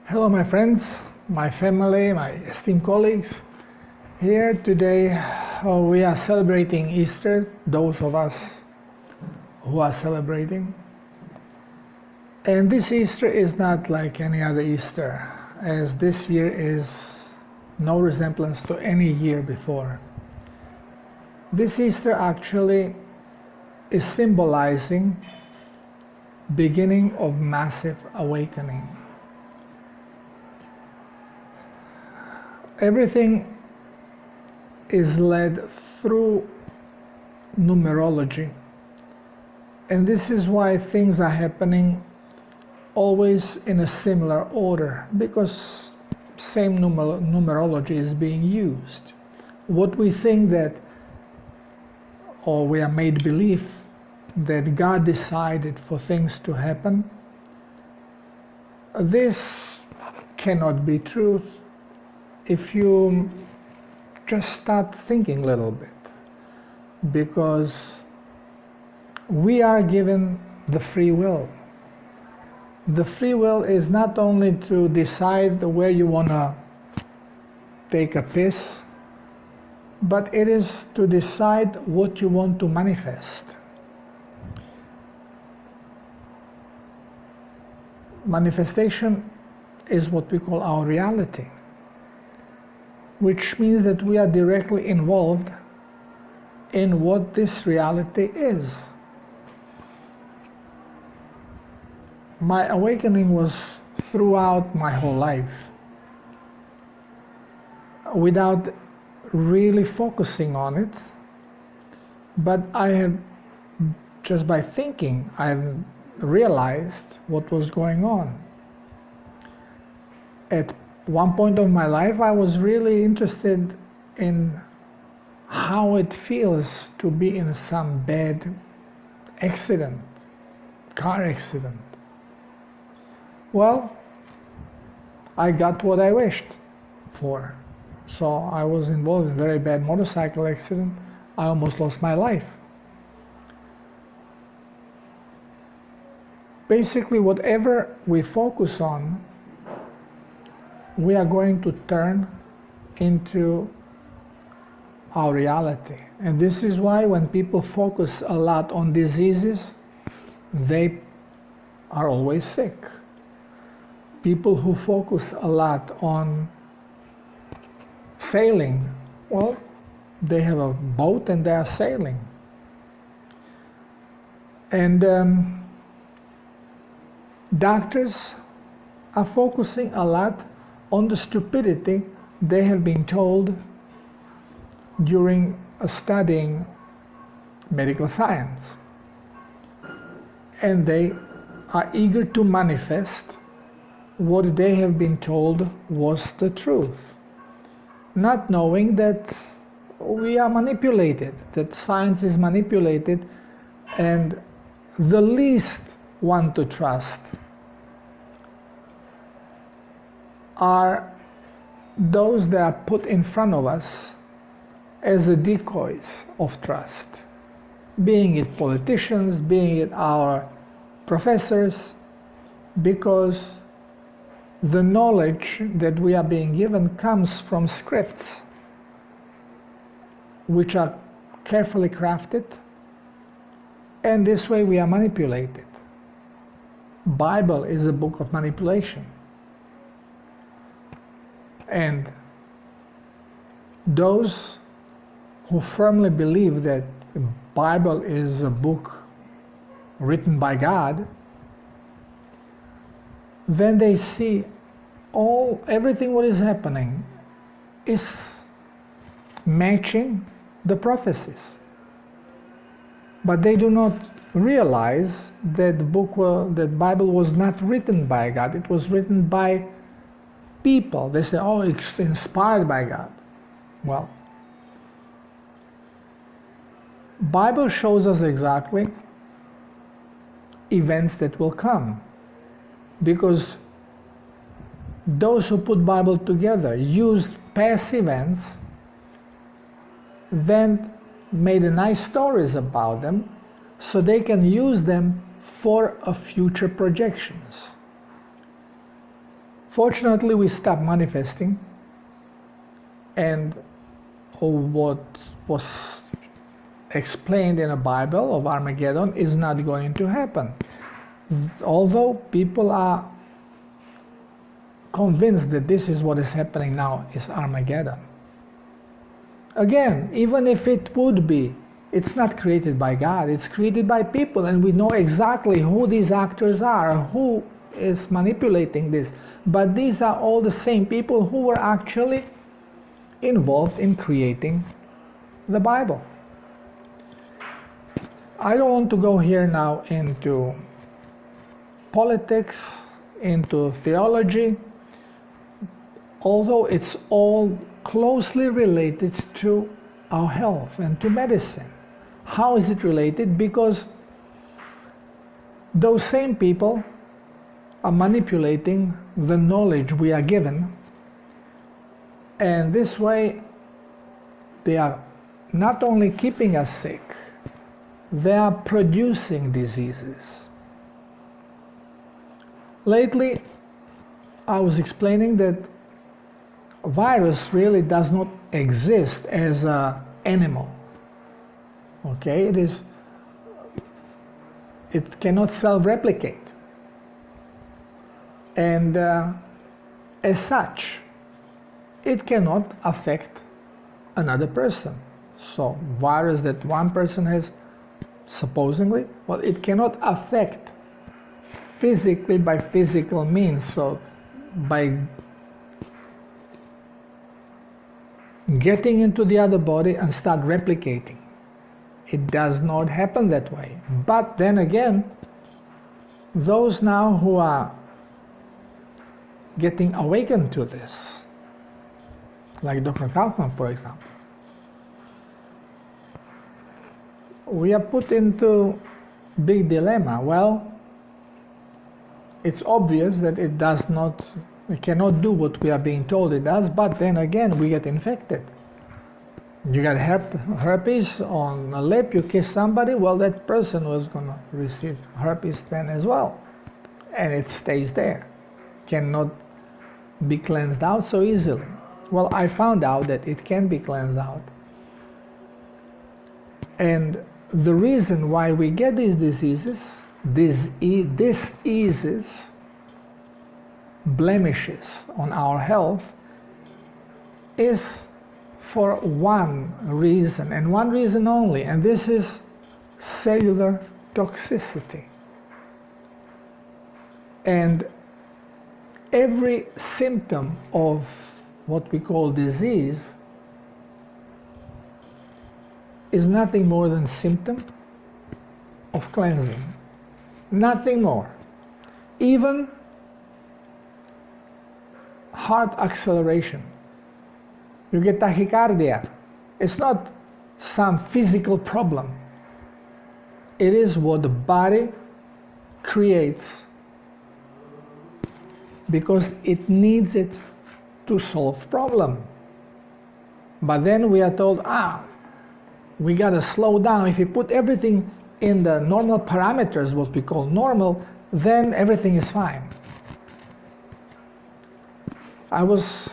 Hello, my friends, my family, my esteemed colleagues. Here today we are celebrating Easter, those of us who are celebrating. And this Easter is not like any other Easter, as this year is no resemblance to any year before. This Easter actually is symbolizing beginning of massive awakening. Everything is led through numerology, and this is why things are happening always in a similar order, because same numerology is being used. What we think that, or we are made believe that God decided for things to happen, this cannot be true if you just start thinking a little bit, because we are given the free will. The free will is not only to decide where you want to take a piss, but it is to decide what you want to manifest. Manifestation is what we call our reality, which means that we are directly involved in what this reality is. My awakening was throughout my whole life, without really focusing on it, but I have, just by thinking, I have realized what was going on. At one point of my life, I was really interested in how it feels to be in some bad accident, car accident. Well, I got what I wished for. So I was involved in a very bad motorcycle accident. I almost lost my life. Basically, whatever we focus on, we are going to turn into our reality. And this is why when people focus a lot on diseases, they are always sick. People who focus a lot on sailing, well, they have a boat and they are sailing. And doctors are focusing a lot on the stupidity they have been told during studying medical science. And they are eager to manifest what they have been told was the truth, not knowing that we are manipulated, that science is manipulated, and the least one to trust are those that are put in front of us as a decoys of trust, being it politicians, being it our professors, because the knowledge that we are being given comes from scripts which are carefully crafted, and this way we are manipulated. Bible is a book of manipulation. And those who firmly believe that the Bible is a book written by God, then they see everything what is happening is matching the prophecies. But they do not realize that that Bible was not written by God. It was written by people. They say, oh, it's inspired by God. Well, Bible shows us exactly events that will come, because those who put Bible together used past events, then made nice stories about them, so they can use them for a future projections. Fortunately, we stopped manifesting, and what was explained in the Bible of Armageddon is not going to happen. Although people are convinced that this is what is happening now is Armageddon. Again, even if it would be, it's not created by God, it's created by people, and we know exactly who these actors are, who is manipulating this. But these are all the same people who were actually involved in creating the Bible. I don't want to go here now into politics, into theology, although it's all closely related to our health and to medicine. How is it related? Because those same people are manipulating the knowledge we are given, and this way they are not only keeping us sick, they are producing diseases. Lately, I was explaining that virus really does not exist as an animal. Okay, it cannot self-replicate, and as such, it cannot affect another person. So, virus that one person has, supposedly, well, it cannot affect physically by physical means, so by getting into the other body and start replicating. It does not happen that way. But then again, those now who are getting awakened to this, like Dr. Kaufman, for example, we are put into big dilemma. Well, it's obvious that it cannot do what we are being told it does, but then again, we get infected. You got herpes on the lip, you kiss somebody, well, that person was going to receive herpes then as well. And it stays there. Cannot be cleansed out so easily. Well, I found out that it can be cleansed out. And the reason why we get these diseases, diseases, blemishes on our health, is for one reason, and one reason only, and this is cellular toxicity. And every symptom of what we call disease is nothing more than symptom of cleansing. Nothing more. Even heart acceleration. You get tachycardia. It's not some physical problem. It is what the body creates because it needs it to solve problem. But then we are told, we gotta slow down. If you put everything in the normal parameters, what we call normal, then everything is fine. I was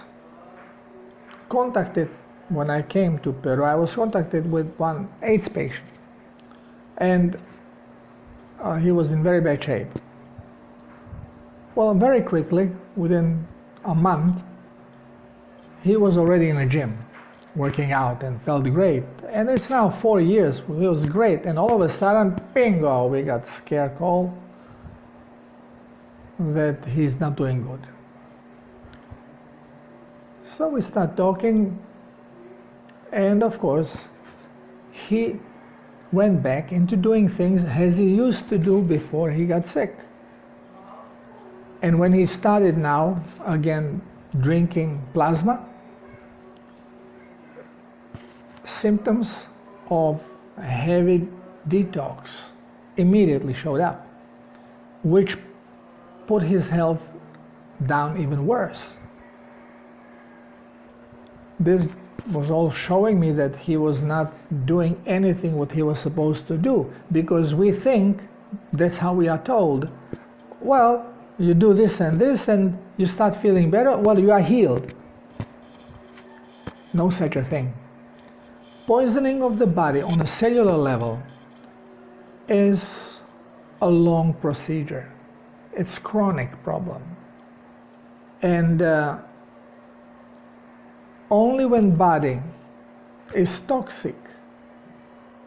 contacted when I came to Peru. I was contacted with one AIDS patient, and he was in very bad shape. Well, very quickly, within a month, he was already in a gym, working out, and felt great. And it's now 4 years, he was great, and all of a sudden, bingo, we got scare call that he's not doing good. So we start talking, and of course, he went back into doing things as he used to do before he got sick. And when he started now, again, drinking plasma, symptoms of a heavy detox immediately showed up, which put his health down even worse. This was all showing me that he was not doing anything what he was supposed to do, because we think, that's how we are told, well, you do this and you start feeling better, well, you are healed. No such a thing. Poisoning of the body on a cellular level is a long procedure. It's a chronic problem. And only when body is toxic,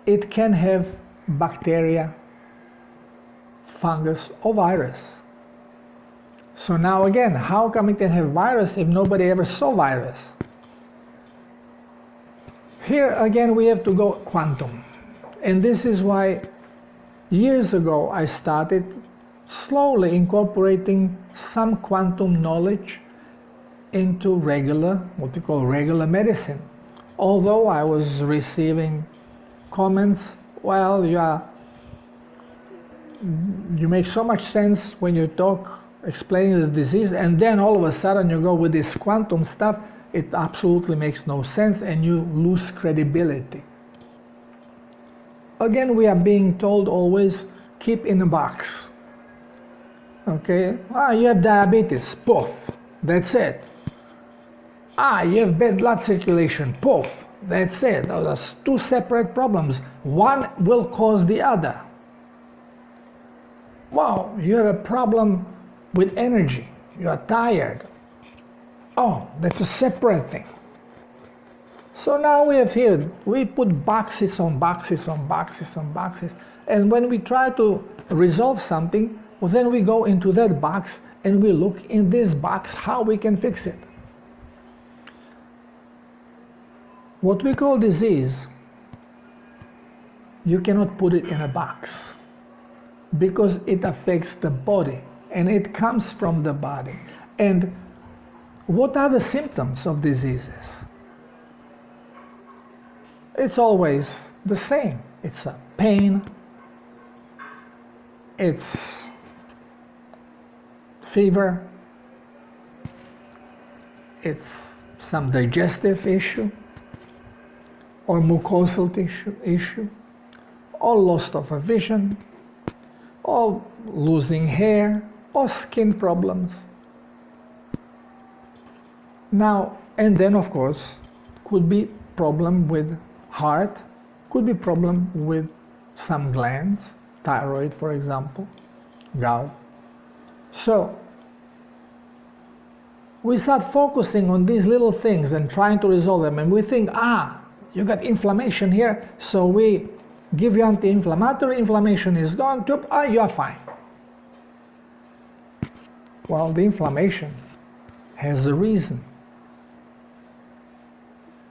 it can have bacteria, fungus, or virus. So now again, how come it can have virus if nobody ever saw virus? Here again we have to go quantum. And this is why years ago I started slowly incorporating some quantum knowledge into regular, what we call regular medicine. Although I was receiving comments, well, you make so much sense when you talk explaining the disease, and then all of a sudden you go with this quantum stuff, it absolutely makes no sense and you lose credibility. Again, we are being told always, keep in a box. Okay, you have diabetes, poof, that's it. You have bad blood circulation, poof, that's it. Those are two separate problems. One will cause the other. Wow, you have a problem with energy, you are tired. Oh, that's a separate thing. So now we put boxes on boxes on boxes on boxes, and when we try to resolve something, well, then we go into that box and we look in this box how we can fix it. What we call disease, you cannot put it in a box because it affects the body and it comes from the body. And what are the symptoms of diseases? It's always the same. It's a pain, it's fever, it's some digestive issue, or mucosal issue, or loss of a vision, or losing hair, or skin problems. Now, and then of course, could be problem with heart, could be problem with some glands, thyroid for example, gout. So, we start focusing on these little things and trying to resolve them, and we think, you got inflammation here, so we give you anti-inflammatory, inflammation is gone, you are fine. Well, the inflammation has a reason.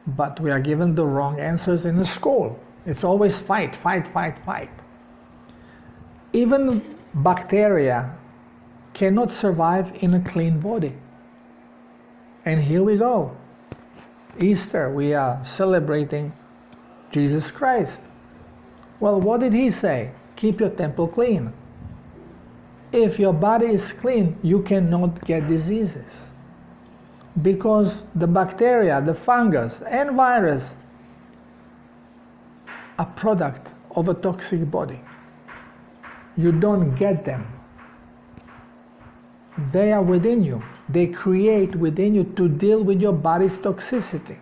But we are given the wrong answers in the school. It's always fight, fight, fight, fight. Even bacteria cannot survive in a clean body. And here we go. Easter, we are celebrating Jesus Christ. Well, what did he say? Keep your temple clean. If your body is clean, you cannot get diseases. Because the bacteria, the fungus, and virus are product of a toxic body. You don't get them. They are within you. They create within you to deal with your body's toxicity.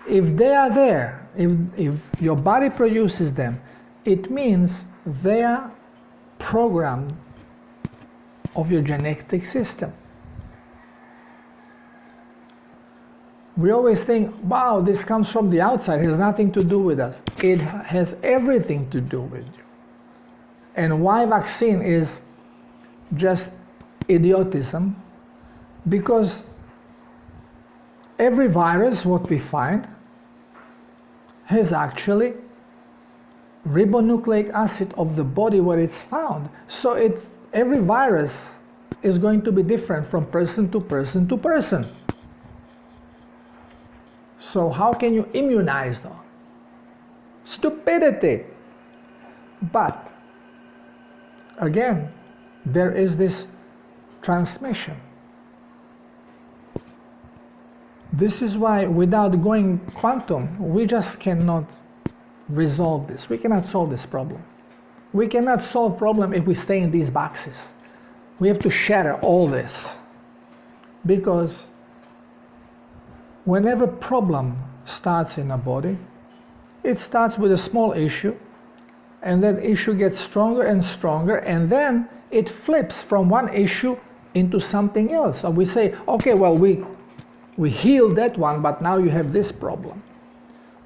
If they are there, if your body produces them, it means they are programmed of your genetic system. We always think, wow, this comes from the outside, it has nothing to do with us. It has everything to do with you. And why vaccine is just idiotism? Because every virus, what we find, has actually ribonucleic acid of the body where it's found. So every virus is going to be different from person to person to person. So how can you immunize them? Stupidity. But again, there is this transmission. This is why without going quantum, we just cannot resolve this. We cannot solve this problem. We cannot solve problem if we stay in these boxes. We have to shatter all this, because whenever problem starts in a body, it starts with a small issue, and that issue gets stronger and stronger, and then it flips from one issue into something else. So we say, okay, well, we healed that one, but now you have this problem.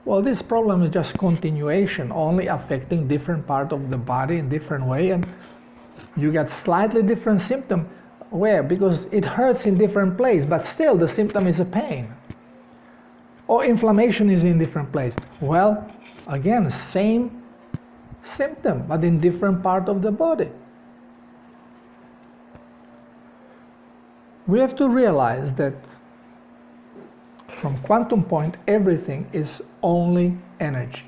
Well, this problem is just continuation, only affecting different part of the body in different way, and you get slightly different symptom. Where? Because it hurts in different place, but still the symptom is a pain. Or inflammation is in different place. Well, again, same symptom, but in different part of the body. We have to realize that from quantum point, everything is only energy.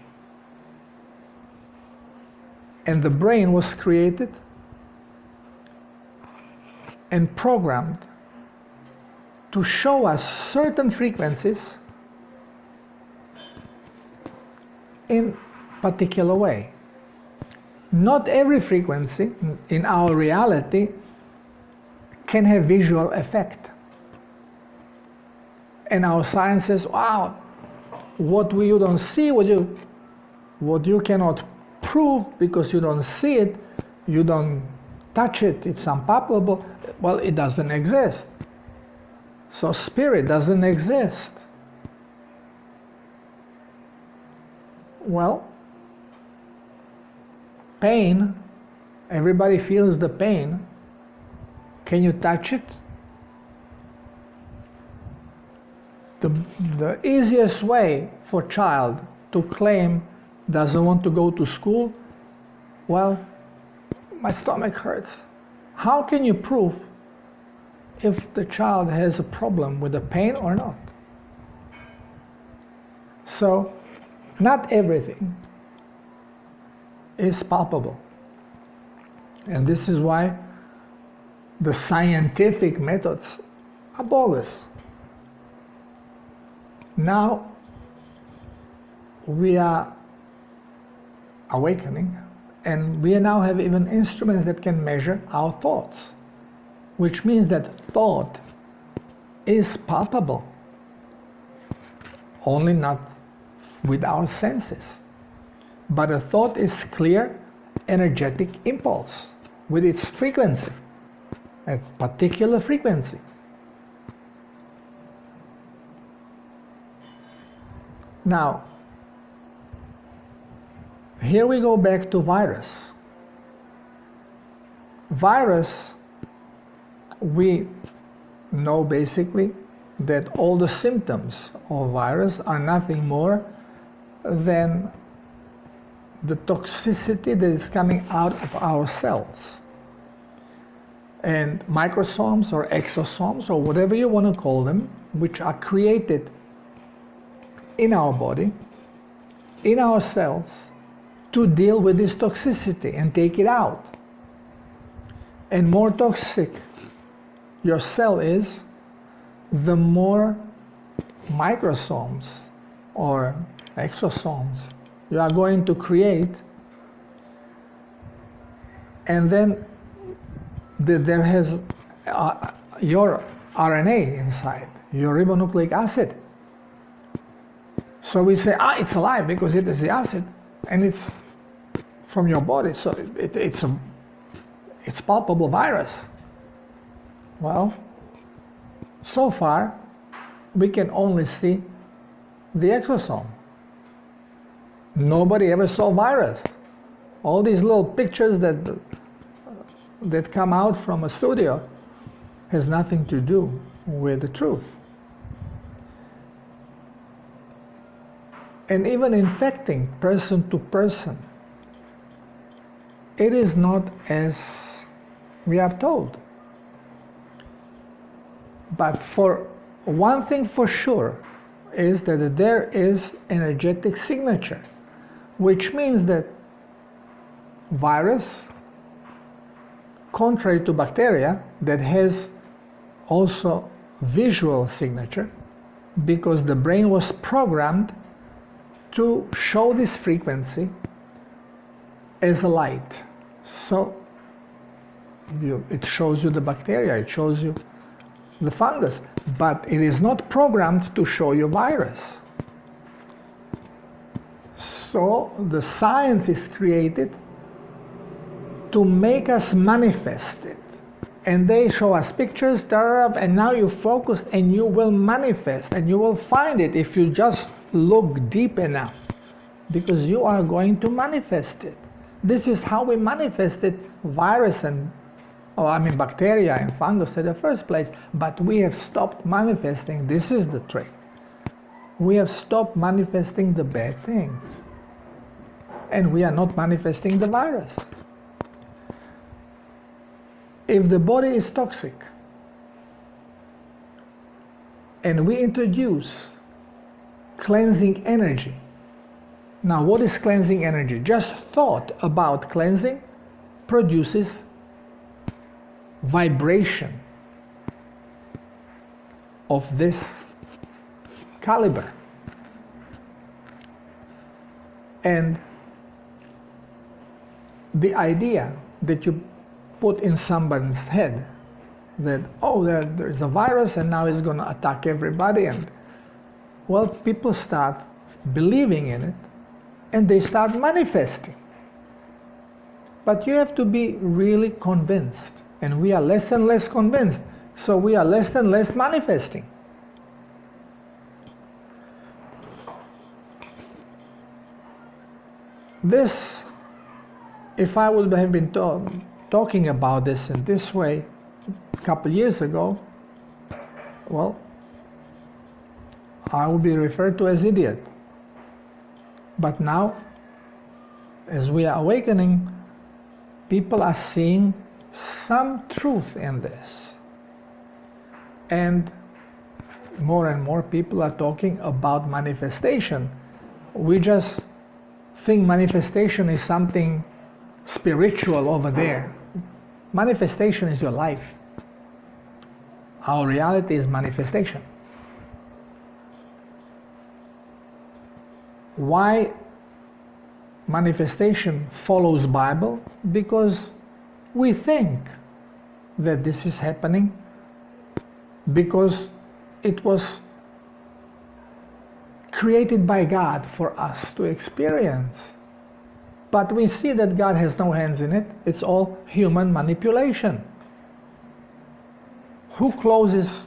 And the brain was created and programmed to show us certain frequencies in particular way. Not every frequency in our reality can have visual effect. And our science says, wow, what you don't see, what you cannot prove because you don't see it, you don't touch it, it's unpalpable, well, it doesn't exist. So spirit doesn't exist. Well, pain, everybody feels the pain. Can you touch it? The easiest way for a child to claim doesn't want to go to school, well, my stomach hurts. How can you prove if the child has a problem with the pain or not? So, not everything is palpable. And this is why the scientific methods are bogus. Now we are awakening, and we now have even instruments that can measure our thoughts, which means that thought is palpable, only not with our senses. But a thought is clear, energetic impulse with its frequency, a particular frequency. Now, here we go back to virus. Virus, we know basically that all the symptoms of virus are nothing more than the toxicity that is coming out of our cells. And microsomes or exosomes or whatever you want to call them, which are created in our body, in our cells, to deal with this toxicity and take it out. And more toxic your cell is, the more microsomes or exosomes you are going to create. And then there has your RNA inside, your ribonucleic acid. So we say, it's alive because it is the acid, and it's from your body, so it's palpable virus. Well, so far we can only see the exosome. Nobody ever saw virus. All these little pictures that come out from a studio has nothing to do with the truth. And even infecting person to person, it is not as we are told. But for one thing for sure is that there is energetic signature, which means that virus, contrary to bacteria, that has also visual signature, because the brain was programmed to show this frequency as a light. So it shows you the bacteria, it shows you the fungus, but it is not programmed to show you virus. So the science is created to make us manifest it. And they show us pictures, and now you focus and you will manifest, and you will find it if you just look deep enough, because you are going to manifest it. This is how we manifested virus and bacteria and fungus in the first place, but we have stopped manifesting. This is the trick. We have stopped manifesting the bad things, and we are not manifesting the virus. If the body is toxic and we introduce cleansing energy, now what is cleansing energy? Just thought about cleansing produces vibration of this caliber. And the idea that you put in somebody's head that, oh, there's a virus and now it's going to attack everybody, and well, people start believing in it and they start manifesting. But you have to be really convinced, and we are less and less convinced, so we are less and less manifesting. This, if I would have been talking about this in this way a couple years ago, well, I would be referred to as idiot. But now, as we are awakening, people are seeing some truth in this. And more people are talking about manifestation. We just think manifestation is something spiritual over there. Manifestation is your life. Our reality is manifestation. Why manifestation follows Bible? Because we think that this is happening because it was created by God for us to experience. But we see that God has no hands in it. It's all human manipulation. Who closes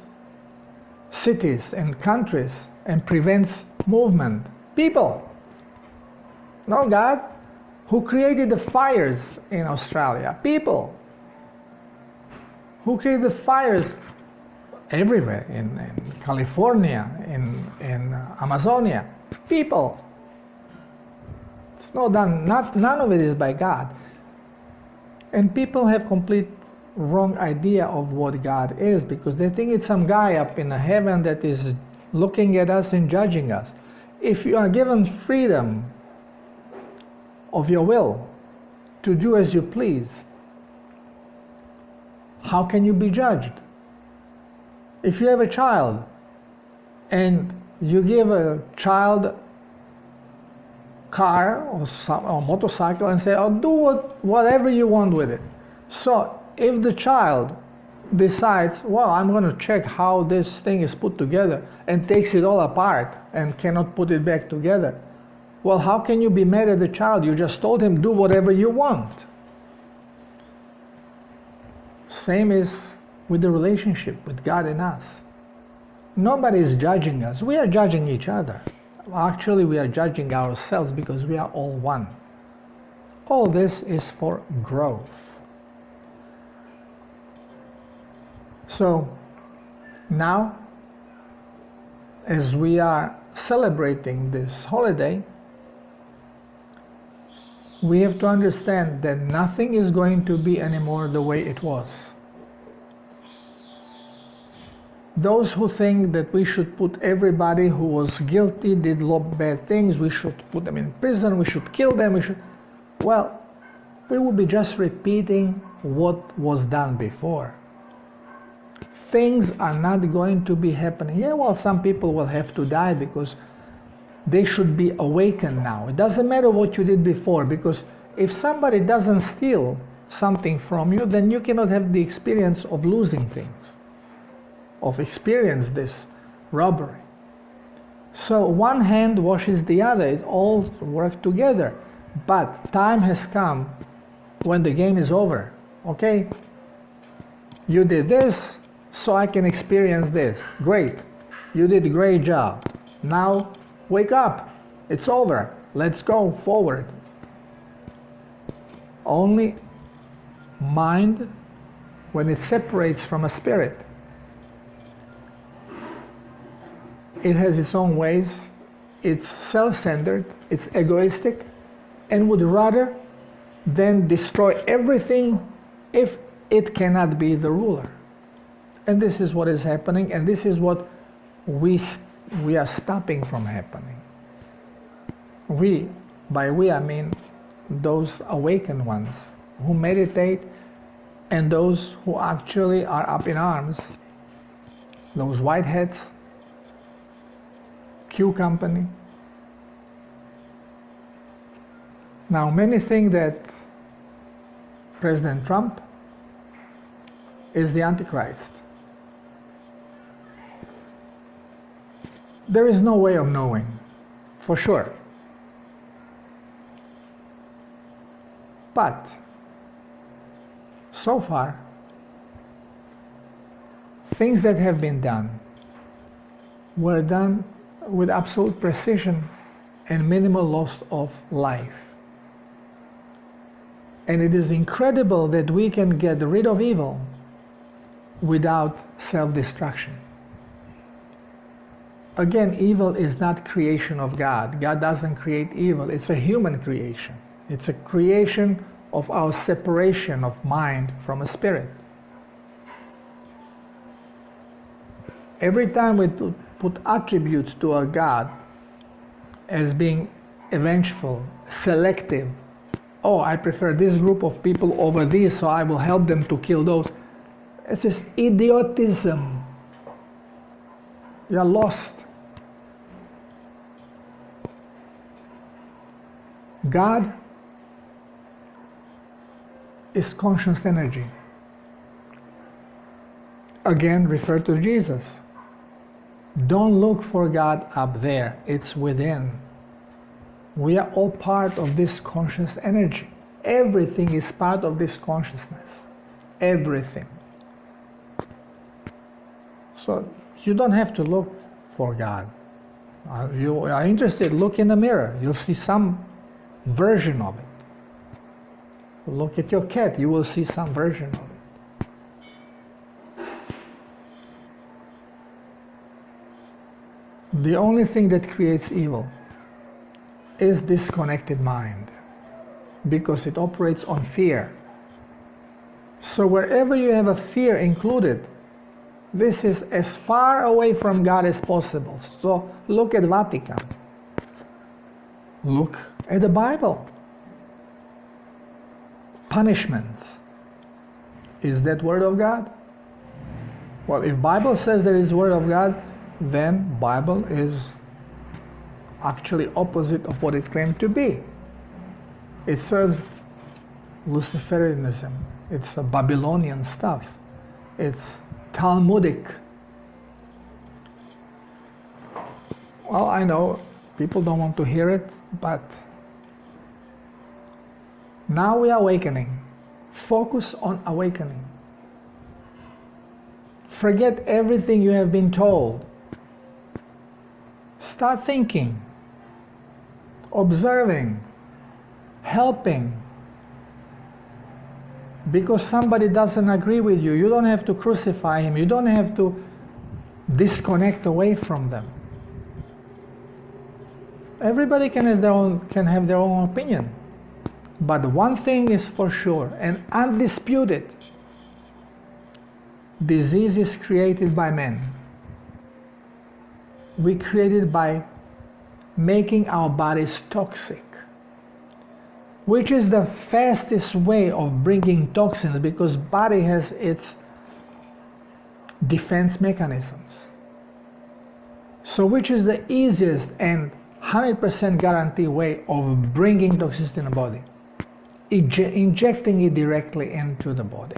cities and countries and prevents movement? People. No God. Who created the fires in Australia? People. Who created the fires everywhere in California, in Amazonia? People. It's not done. None of it is by God. And people have complete wrong idea of what God is, because they think it's some guy up in heaven that is looking at us and judging us. If you are given freedom of your will to do as you please, how can you be judged? If you have a child and you give a child car or motorcycle and say, oh, do whatever you want with it. So if the child decides, well, I'm going to check how this thing is put together, and takes it all apart and cannot put it back together, well, how can you be mad at the child? You just told him, do whatever you want. Same is with the relationship with God and us. Nobody is judging us. We are judging each other. Actually, we are judging ourselves because we are all one. All this is for growth. So now, as we are celebrating this holiday, we have to understand that nothing is going to be anymore the way it was. Those who think that we should put everybody who was guilty, did bad things, we should put them in prison, we should kill them, well, we will be just repeating what was done before. Things are not going to be happening. Yeah, well, some people will have to die because they should be awakened now. It doesn't matter what you did before, because if somebody doesn't steal something from you, then you cannot have the experience of losing things, of experience this robbery. So one hand washes the other, it all works together. But time has come when the game is over. Okay, you did this, so I can experience this. Great, you did a great job. Now wake up, it's over, let's go forward. Only mind, when it separates from a spirit, it has its own ways, it's self-centered, it's egoistic, and would rather than destroy everything if it cannot be the ruler. And this is what is happening, and this is what we are stopping from happening. By we I mean those awakened ones who meditate and those who actually are up in arms, those whiteheads, Q company. Now many think that President Trump is the Antichrist. There is no way of knowing for sure. But so far, things that have been done were done with absolute precision and minimal loss of life. And it is incredible that we can get rid of evil without self-destruction. Again, evil is not creation of God. God doesn't create evil. It's a human creation. It's a creation of our separation of mind from a spirit. Every time we put attributes to our God as being vengeful, selective, oh, I prefer this group of people over this, so I will help them to kill those. It's just idiotism. You are lost. God is conscious energy. Again, refer to Jesus. Don't look for God up there, it's within. We are all part of this conscious energy. Everything is part of this consciousness. Everything. So you don't have to look for God. You are interested, look in the mirror. You'll see some version of it. Look at your cat, you will see some version of it. The only thing that creates evil is disconnected mind, because it operates on fear. So wherever you have a fear included, this is as far away from God as possible. So look at Vatican. Look at the Bible. Punishments. Is that word of God? Well, if Bible says that it's word of God, then Bible is actually opposite of what it claimed to be. It serves Luciferianism. It's a Babylonian stuff. It's Talmudic. Well, I know people don't want to hear it, but now we are awakening. Focus on awakening. Forget everything you have been told. Start thinking, observing, helping. Because somebody doesn't agree with you, you don't have to crucify him, you don't have to disconnect away from them. Everybody can have their own opinion. But one thing is for sure and undisputed: disease is created by men. We created by making our bodies toxic, which is the fastest way of bringing toxins, because body has its defense mechanisms. So which is the easiest and 100% guarantee way of bringing toxicity in the body? injecting it directly into the body.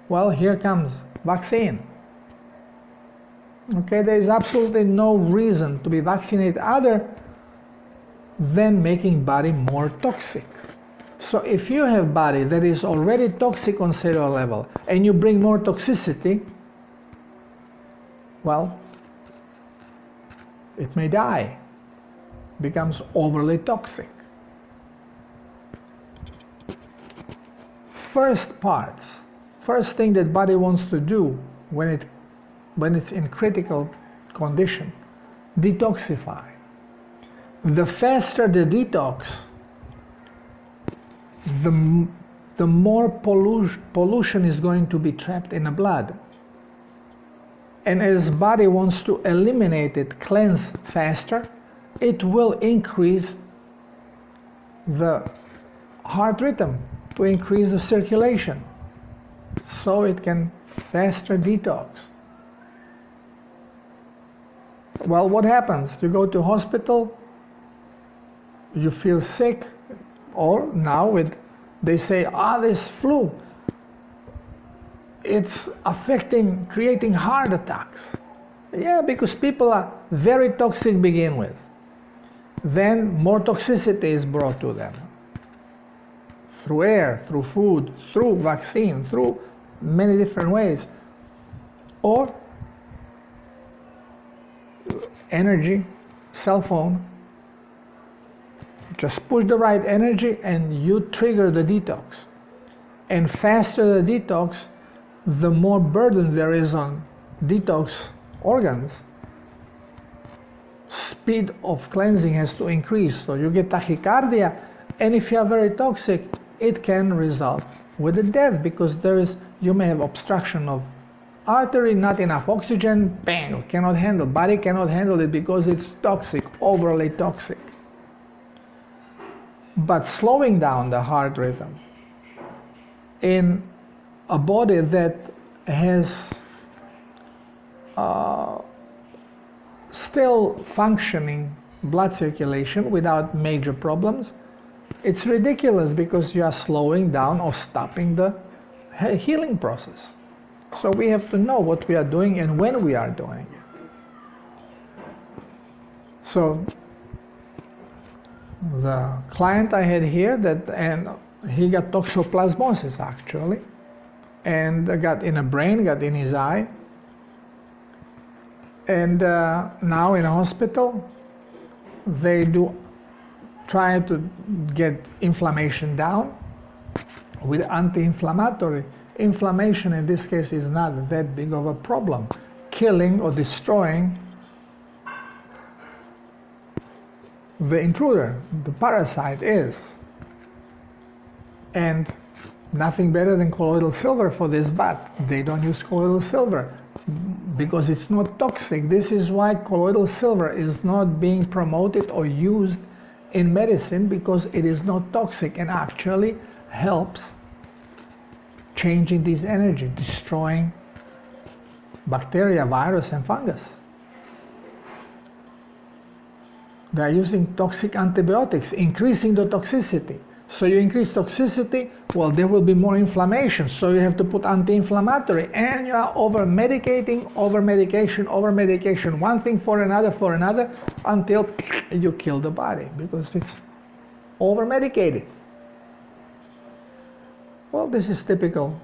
Well, here comes vaccine. Okay, there is absolutely no reason to be vaccinated other than making body more toxic. So if you have body that is already toxic on cellular level and you bring more toxicity, well, it may die, becomes overly toxic. First thing that body wants to do when it's in critical condition, detoxify. The faster the detox, the more pollution is going to be trapped in the blood. And as body wants to eliminate it, cleanse faster, it will increase the heart rhythm to increase the circulation, so it can faster detox. Well, what happens? You go to hospital, you feel sick, or now they say, this flu, it's creating heart attacks. Yeah, because people are very toxic to begin with. Then more toxicity is brought to them. Through air, through food, through vaccine, through many different ways. Or energy, cell phone. Just push the right energy and you trigger the detox. And faster the detox, the more burden there is on detox organs. Speed of cleansing has to increase, so you get tachycardia, and if you are very toxic, it can result with a death, because you may have obstruction of artery, not enough oxygen, bang, body cannot handle it because it's toxic, overly toxic. But slowing down the heart rhythm in a body that has still functioning blood circulation without major problems, it's ridiculous, because you are slowing down or stopping the healing process. So we have to know what we are doing and when we are doing it. So the client I had here, and he got toxoplasmosis actually, and got in a brain, got in his eye, and now in a hospital they do try to get inflammation down with anti-inflammatory. Inflammation in this case is not that big of a problem. Killing or destroying the intruder, the parasite is. And nothing better than colloidal silver for this, but they don't use colloidal silver because it's not toxic. This is why colloidal silver is not being promoted or used in medicine, because it is not toxic and actually helps changing this energy, destroying bacteria, virus, and fungus. They are using toxic antibiotics, increasing the toxicity. So you increase toxicity, well, there will be more inflammation. So you have to put anti-inflammatory, and you are over-medicating, over-medication, one thing for another, until you kill the body, because it's over-medicated. Well, this is typical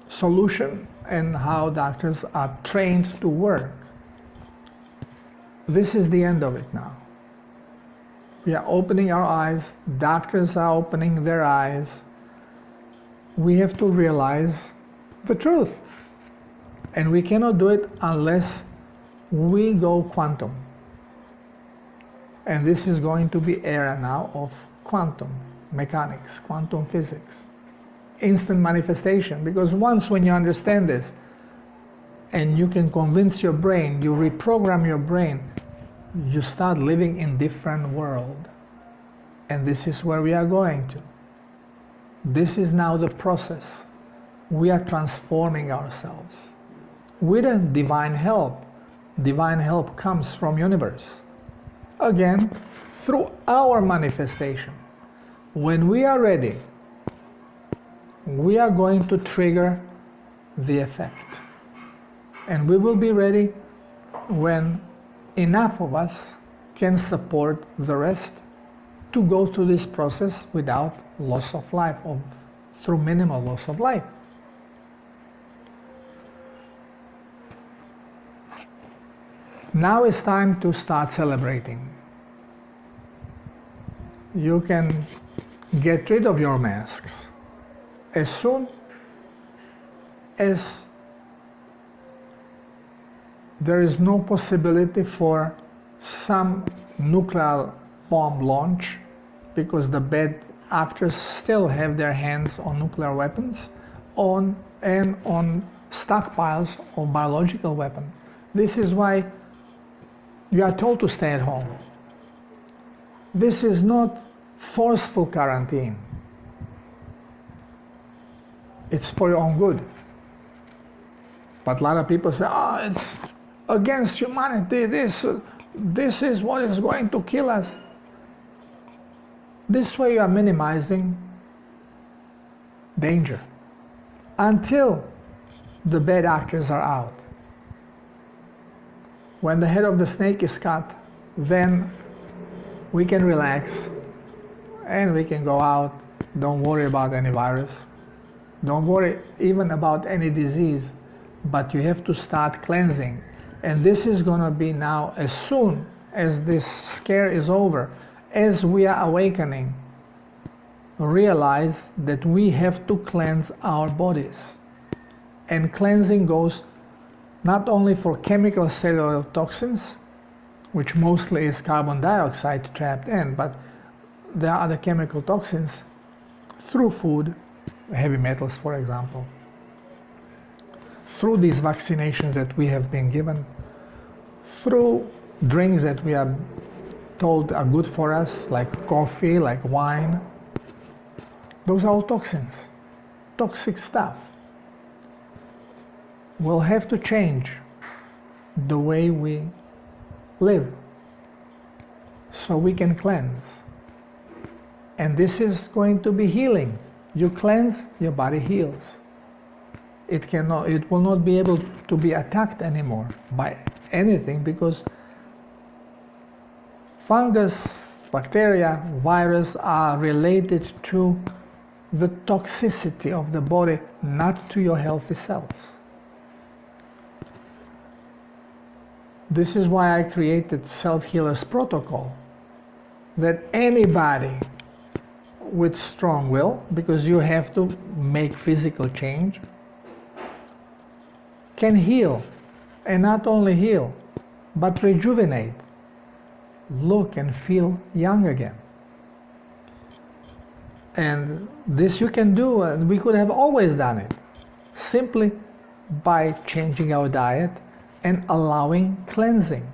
solution and how doctors are trained to work. This is the end of it now. We are opening our eyes, doctors are opening their eyes. We have to realize the truth. And we cannot do it unless we go quantum. And this is going to be era now of quantum mechanics, quantum physics. Instant manifestation, because once when you understand this and you can convince your brain, you reprogram your brain, you start living in different world. And this is where we are going to. This is now the process. We are transforming ourselves with a divine help. Divine help comes from universe. Again, through our manifestation. When we are ready, we are going to trigger the effect. And we will be ready when enough of us can support the rest to go through this process without loss of life, or through minimal loss of life. Now it's time to start celebrating. You can get rid of your masks as soon as there is no possibility for some nuclear bomb launch, because the bad actors still have their hands on nuclear weapons and on stockpiles of biological weapons. This is why you are told to stay at home. This is not forceful quarantine. It's for your own good. But a lot of people say, oh, it's against humanity, this is what is going to kill us. This way you are minimizing danger until the bad actors are out. When the head of the snake is cut, then we can relax and we can go out. Don't worry about any virus. Don't worry even about any disease, but you have to start cleansing. And this is going to be now, as soon as this scare is over, as we are awakening, realize that we have to cleanse our bodies. And cleansing goes not only for chemical cellular toxins, which mostly is carbon dioxide trapped in, but there are other chemical toxins through food, heavy metals for example, through these vaccinations that we have been given, through drinks that we are told are good for us, like coffee, like wine. Those are all toxins, toxic stuff. We'll have to change the way we live so we can cleanse. And this is going to be healing. You cleanse, your body heals. It will not be able to be attacked anymore by anything, because fungus, bacteria, virus are related to the toxicity of the body, not to your healthy cells. This is why I created Self-Healers Protocol, that anybody with strong will, because you have to make physical change, can heal, and not only heal, but rejuvenate, look and feel young again. And this you can do, and we could have always done it, simply by changing our diet and allowing cleansing,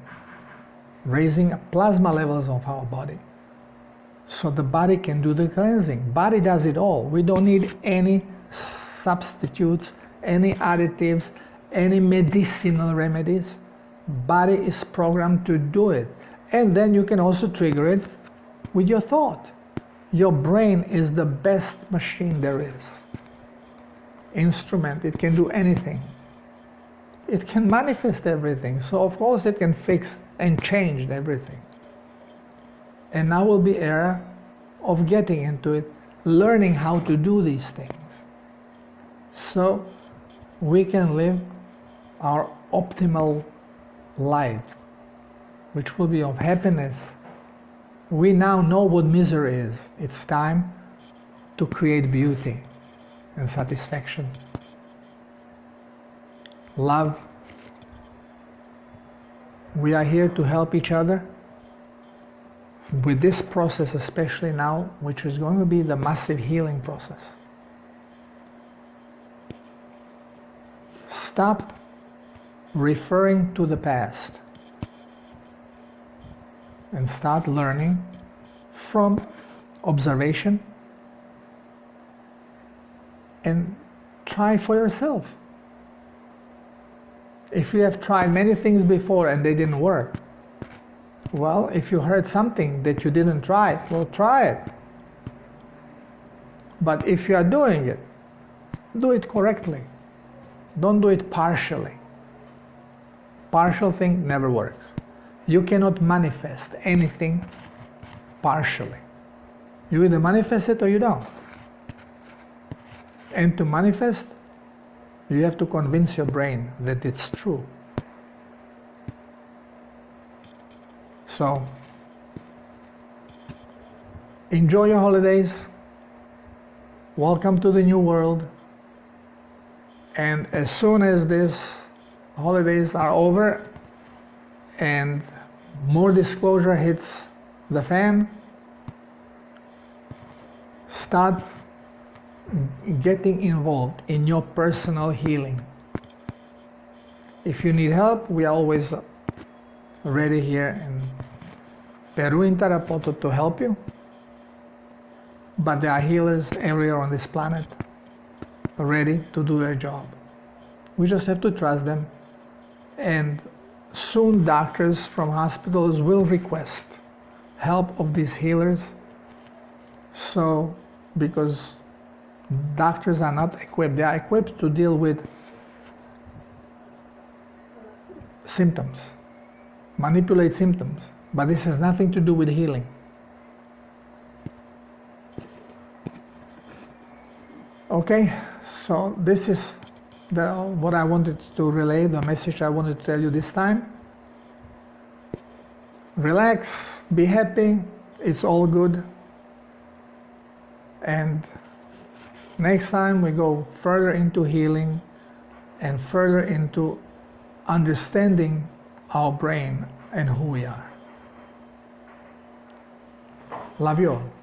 raising plasma levels of our body, so the body can do the cleansing. Body does it all. We don't need any substitutes, any additives, any medicinal remedies. Body is programmed to do it. And then you can also trigger it with your thought. Your brain is the best machine there is. Instrument, it can do anything. It can manifest everything. So of course it can fix and change everything. And now will be era of getting into it, learning how to do these things, so we can live our optimal life, which will be of happiness. We now know what misery is. It's time to create beauty and satisfaction, love. We are here to help each other with this process, especially now, which is going to be the massive healing process. Stop referring to the past and start learning from observation, and try for yourself. If you have tried many things before and they didn't work, well, if you heard something that you didn't try, well, try it. But if you are doing it, do it correctly. Don't do it partially. Partial thing never works. You cannot manifest anything partially. You either manifest it or you don't. And to manifest, you have to convince your brain that it's true. So, enjoy your holidays. Welcome to the new world. And as soon as these holidays are over and more disclosure hits the fan, start getting involved in your personal healing. If you need help, we are always ready here in Peru in Tarapoto to help you. But there are healers everywhere on this planet ready to do their job. We just have to trust them, and soon doctors from hospitals will request help of these healers. So, because doctors are not equipped, they are equipped to deal with symptoms, manipulate symptoms, but this has nothing to do with healing. Okay, so this is what I wanted to relay, the message I wanted to tell you this time. Relax, be happy, it's all good. And next time we go further into healing and further into understanding our brain and who we are. Love you all.